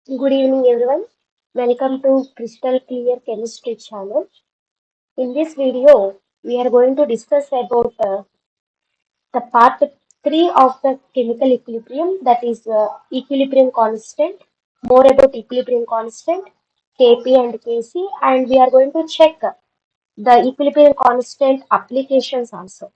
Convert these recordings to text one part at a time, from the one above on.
Good evening, everyone. Welcome to Crystal Clear Chemistry channel. In this video, we are going to discuss about the part 3 of the chemical equilibrium, that is equilibrium constant, more about equilibrium constant, Kp and Kc, and we are going to check the equilibrium constant applications also.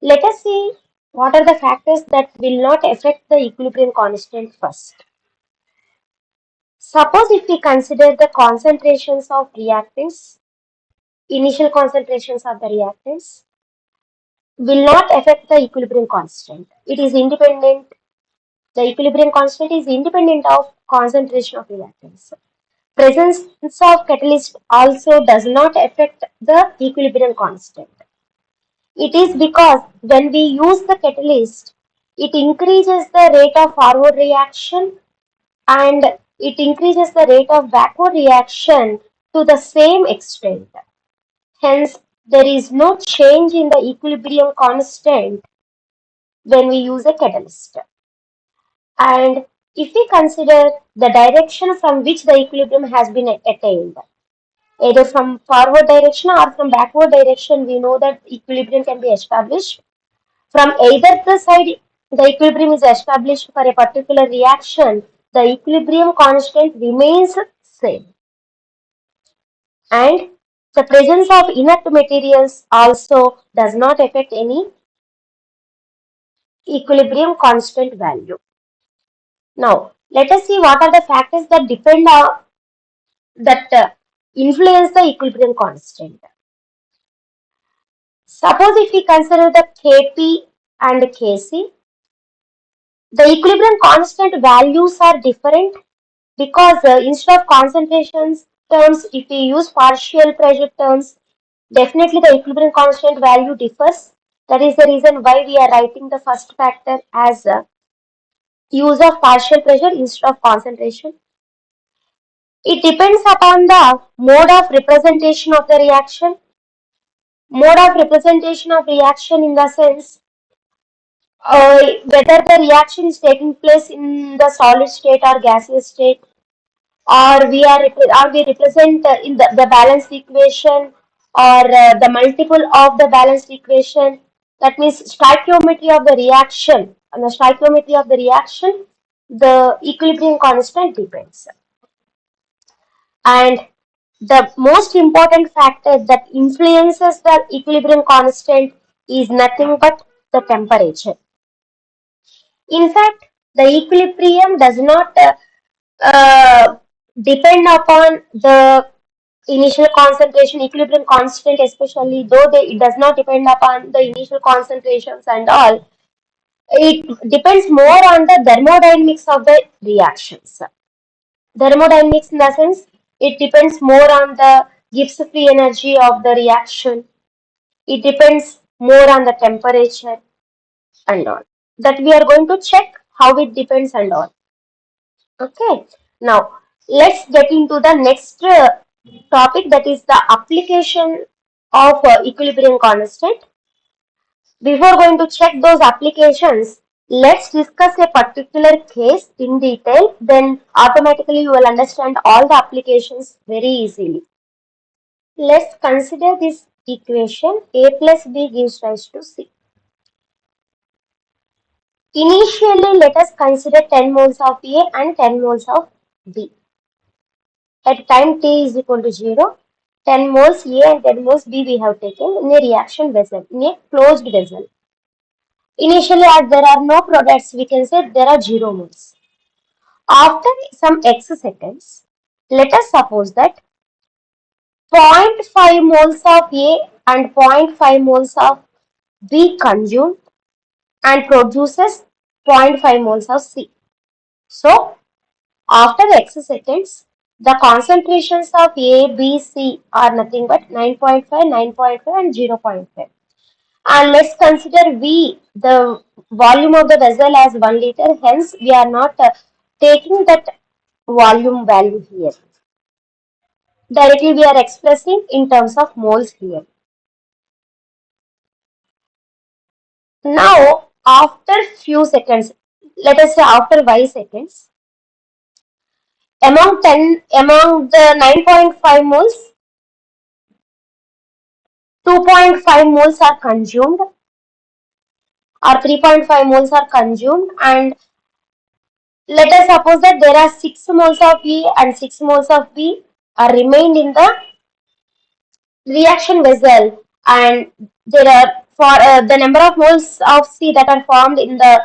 Let us see what are the factors that will not affect the equilibrium constant first. Suppose if we consider the concentrations of reactants, initial concentrations of the reactants will not affect the equilibrium constant. It is independent, the equilibrium constant is independent of concentration of reactants. Presence of catalyst also does not affect the equilibrium constant. It is because when we use the catalyst, it increases the rate of forward reaction and it increases the rate of backward reaction to the same extent. Hence, there is no change in the equilibrium constant when we use a catalyst. And if we consider the direction from which the equilibrium has been attained, either from forward direction or from backward direction, we know that equilibrium can be established. From either the side, the equilibrium is established for a particular reaction, the equilibrium constant remains same. And the presence of inert materials also does not affect any equilibrium constant value. Now, let us see what are the factors that depend on influence the equilibrium constant. Suppose if we consider the Kp and Kc, the equilibrium constant values are different because instead of concentrations terms, if we use partial pressure terms, definitely the equilibrium constant value differs. That is the reason why we are writing the first factor as use of partial pressure instead of concentration. It depends upon the mode of representation of the reaction. Mode of representation of reaction in the sense whether the reaction is taking place in the solid state or gaseous state, or we represent in the balanced equation or the multiple of the balanced equation. That means stoichiometry of the reaction. On the stoichiometry of the reaction, the equilibrium constant depends. And the most important factor that influences the equilibrium constant is nothing but the temperature. In fact, the equilibrium does not uh, depend upon the initial concentration, equilibrium constant especially, though it does not depend upon the initial concentrations and all. It depends more on the thermodynamics of the reactions. Thermodynamics in the sense, it depends more on the Gibbs free energy of the reaction. It depends more on the temperature and all. That we are going to check how it depends and all. Okay. Now, let's get into the next topic, that is the application of equilibrium constant. Before going to check those applications, let's discuss a particular case in detail. Then automatically you will understand all the applications very easily. Let's consider this equation. A plus B gives rise to C. Initially, let us consider 10 moles of A and 10 moles of B. At time t is equal to 0, 10 moles A and 10 moles B we have taken in a reaction vessel, in a closed vessel. Initially, as there are no products, we can say there are 0 moles. After some x seconds, let us suppose that 0.5 moles of A and 0.5 moles of B consumed and produces zero point 0.5 moles of C. So, after x seconds, the concentrations of A, B, C are nothing but 9.5, 9.5 and 0.5. And let's consider V, the volume of the vessel, as 1 liter. Hence, we are not taking that volume value here. Directly, we are expressing in terms of moles here. Now, after few seconds, let us say after y seconds, among the 9.5 moles, 2.5 moles are consumed or 3.5 moles are consumed, and let us suppose that there are 6 moles of A and 6 moles of B are remained in the reaction vessel, and there are for the number of moles of C that are formed in the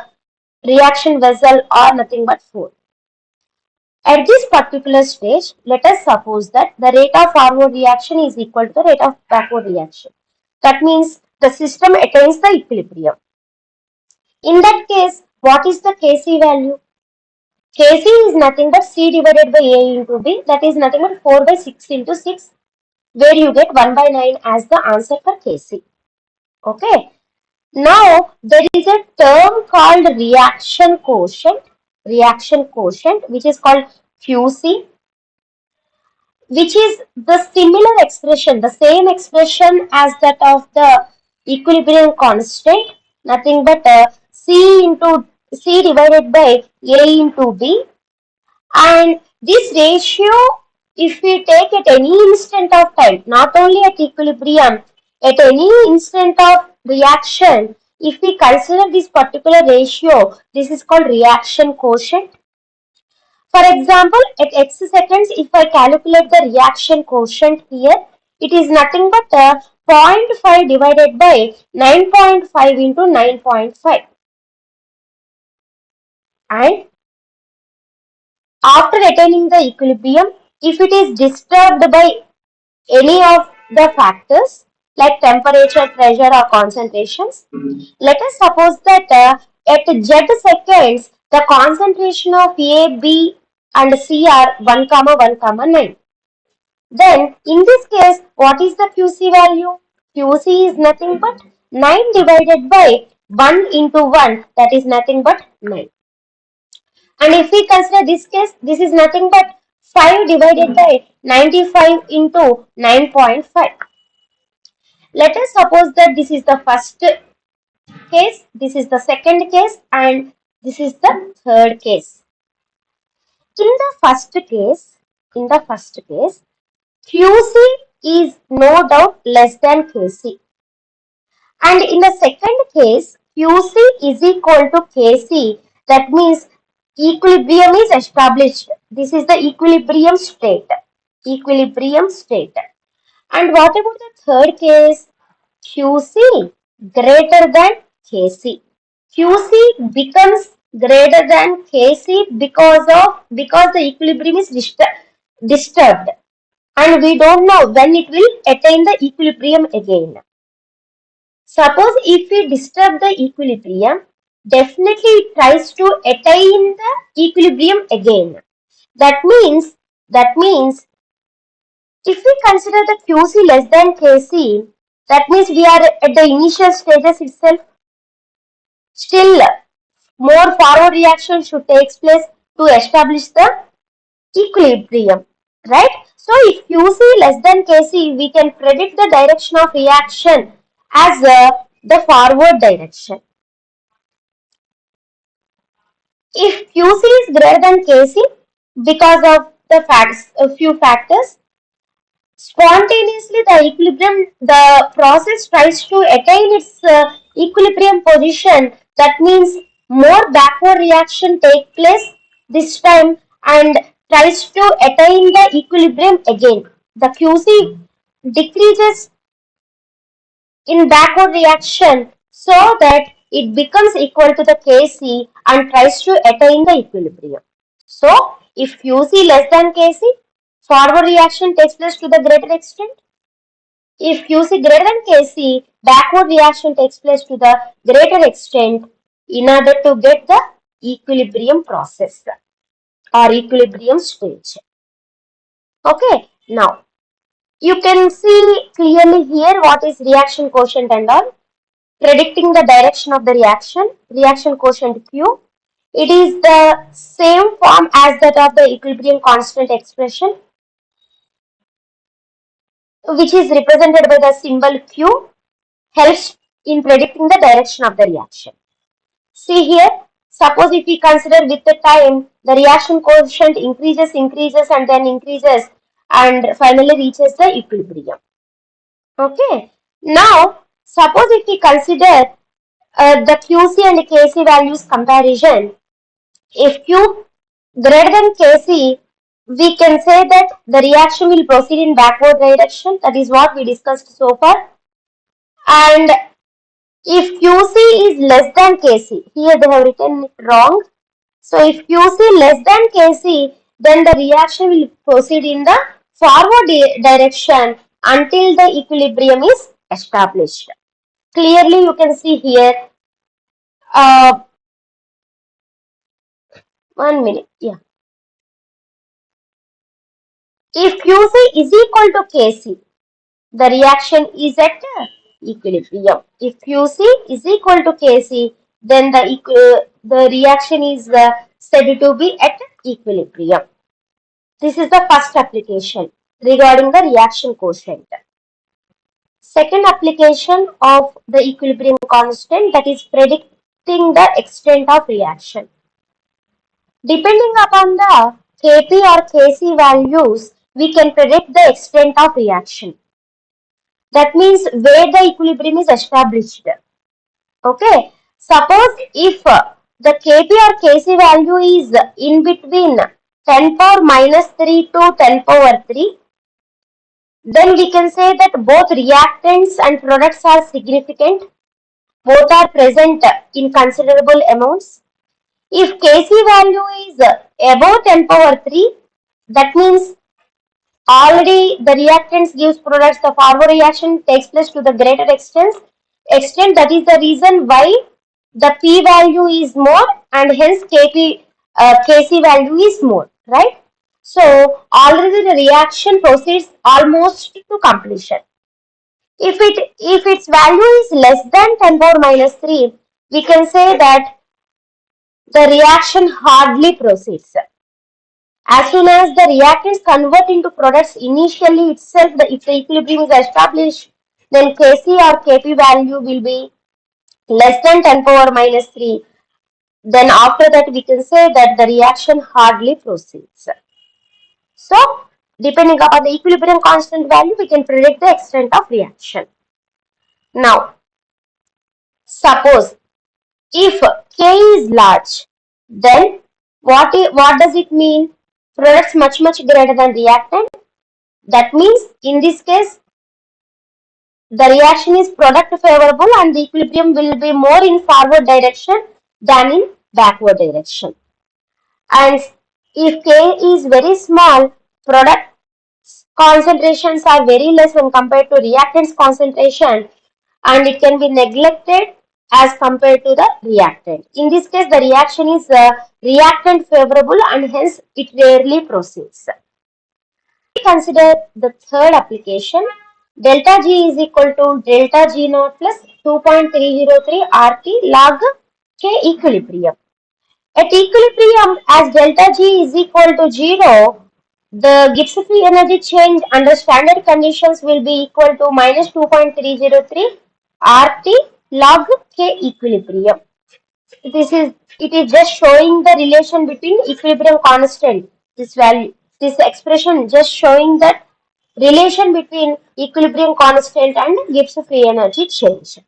reaction vessel are nothing but 4. At this particular stage, let us suppose that the rate of forward reaction is equal to the rate of backward reaction. That means the system attains the equilibrium. In that case, what is the Kc value? Kc is nothing but C divided by A into B, that is nothing but 4 by 6 into 6, where you get 1 by 9 as the answer for Kc. Okay. Now, there is a term called reaction quotient, which is called Qc, which is the similar expression, the same expression as that of the equilibrium constant, nothing but C divided by A into B. And this ratio, if we take at any instant of time, not only at equilibrium, at any instant of reaction, if we consider this particular ratio, this is called reaction quotient. For example, at x seconds, if I calculate the reaction quotient here, it is nothing but 0.5 divided by 9.5 into 9.5. And after attaining the equilibrium, if it is disturbed by any of the factors like temperature, pressure or concentrations, let us suppose that at z seconds, the concentration of A, B and C are 1, 1, 9. Then in this case, what is the Qc value? Qc is nothing but 9 divided by 1 into 1, that is nothing but 9. And if we consider this case, this is nothing but 5 divided by 95 into 9.5. Let us suppose that this is the first case, this is the second case, and this is the third case. In the first case, Qc is no doubt less than Kc. And in the second case, Qc is equal to Kc. That means equilibrium is established. This is the equilibrium state. And what about the third case? Qc greater than Kc. Qc becomes greater than Kc because the equilibrium is disturbed. And we don't know when it will attain the equilibrium again. Suppose if we disturb the equilibrium, definitely it tries to attain the equilibrium again. That means if we consider the Qc less than Kc, that means we are at the initial stages itself. Still, more forward reaction should take place to establish the equilibrium, right? So if Qc less than Kc, we can predict the direction of reaction as the forward direction. If Qc is greater than Kc, because of a few factors, spontaneously the process tries to attain its equilibrium position. That means more backward reaction take place this time and tries to attain the equilibrium again. The Qc decreases in backward reaction so that it becomes equal to the Kc and tries to attain the equilibrium. So, if Qc less than Kc, forward reaction takes place to the greater extent. If Qc greater than Kc, backward reaction takes place to the greater extent in order to get the equilibrium process or equilibrium stage. Okay, now you can see clearly here what is reaction quotient and all. Predicting the direction of the reaction quotient Q. It is the same form as that of the equilibrium constant expression, which is represented by the symbol Q, helps in predicting the direction of the reaction. See here, Suppose if we consider with the time, the reaction coefficient increases and then increases and finally reaches the equilibrium. Okay. Now, suppose if we consider the QC and KC values comparison, if Q greater than Kc, we can say that the reaction will proceed in backward direction. That is what we discussed so far. And if Qc is less than Kc, here they have written it wrong. So if Qc less than Kc, then the reaction will proceed in the forward direction until the equilibrium is established. Clearly you can see here, uh, 1 minute, yeah. If Qc is equal to Kc, the reaction is at equilibrium. If Qc is equal to Kc, then the reaction is said to be at equilibrium. This is the first application regarding the reaction quotient. Second application of the equilibrium constant, that is predicting the extent of reaction. Depending upon the Kp or Kc values, we can predict the extent of reaction. That means where the equilibrium is established. Okay. Suppose if the Kp or Kc value is in between 10 power minus 3 to 10 power 3, then we can say that both reactants and products are significant. Both are present in considerable amounts. If Kc value is above 10 power 3, that means already the reactants gives products, the forward reaction takes place to the greater extent. That is the reason why the P value is more and hence Kc value is more, right? So already the reaction proceeds almost to completion. If its value is less than 10 power minus 3, we can say that the reaction hardly proceeds. As soon as the reactants convert into products initially itself, if the equilibrium is established, then Kc or Kp value will be less than 10 power minus 3. Then after that we can say that the reaction hardly proceeds. So, depending upon the equilibrium constant value, we can predict the extent of reaction. Now, suppose if K is large, then what does it mean? Products much greater than reactant. That means in this case, the reaction is product favorable and the equilibrium will be more in forward direction than in backward direction. And if K is very small, product concentrations are very less when compared to reactants concentration, and it can be neglected as compared to the reactant. In this case, the reaction is reactant favorable and hence it rarely proceeds. Consider the third application. Delta G is equal to delta G naught plus 2.303 RT log K equilibrium. At equilibrium, as delta G is equal to 0, the Gibbs free energy change under standard conditions will be equal to minus 2.303 RT log K equilibrium. It is just showing the relation between equilibrium constant. This expression just showing that relation between equilibrium constant and Gibbs free energy change.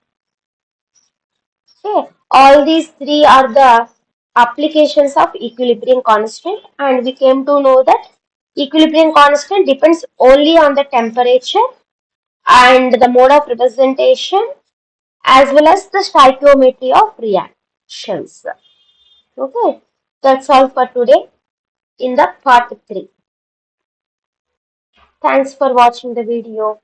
Okay, all these three are the applications of equilibrium constant, and we came to know that equilibrium constant depends only on the temperature and the mode of representation as well as the stoichiometry of reactions. Okay, that's all for today in the part 3. Thanks for watching the video.